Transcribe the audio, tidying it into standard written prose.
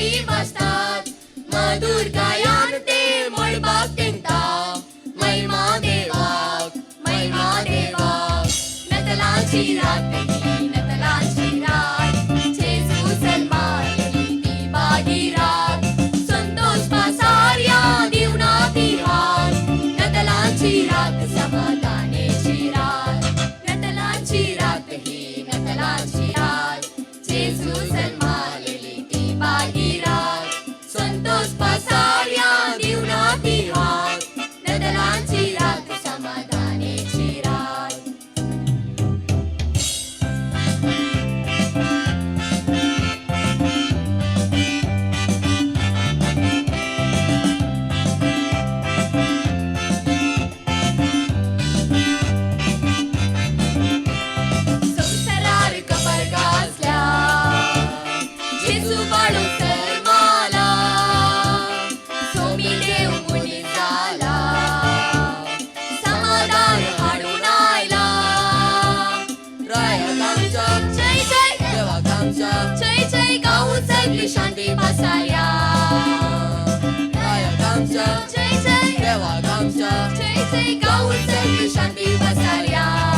शांती बसतात मधुर गायन ते मळबाक तेंता महिमा देवाक नतलांची रात ही नतलांची रात जेजू सन्मानली ती बागी रात संतोष पासार्या दिवना ती हात नतलांची रात समाधानेची रात नतलांची रात ही नतलांची रात जेजू सन्मानली ती बागी रात संतोष पासार्या दिवना ती हात नतलांची रात समाधानेची रात संसारार कबर गाजल्या जेजू बाळो सर्माला सोमी देव मुनी झाला समाधान हाडून आयला रायाक आमच्या जय जय देवाक आमच्या जय जय गाऊन सगळी शांती पसार्या रायाक आमच्या जय जय देवाक आमच्या जय जय गाऊन सगळी शांती पसार्या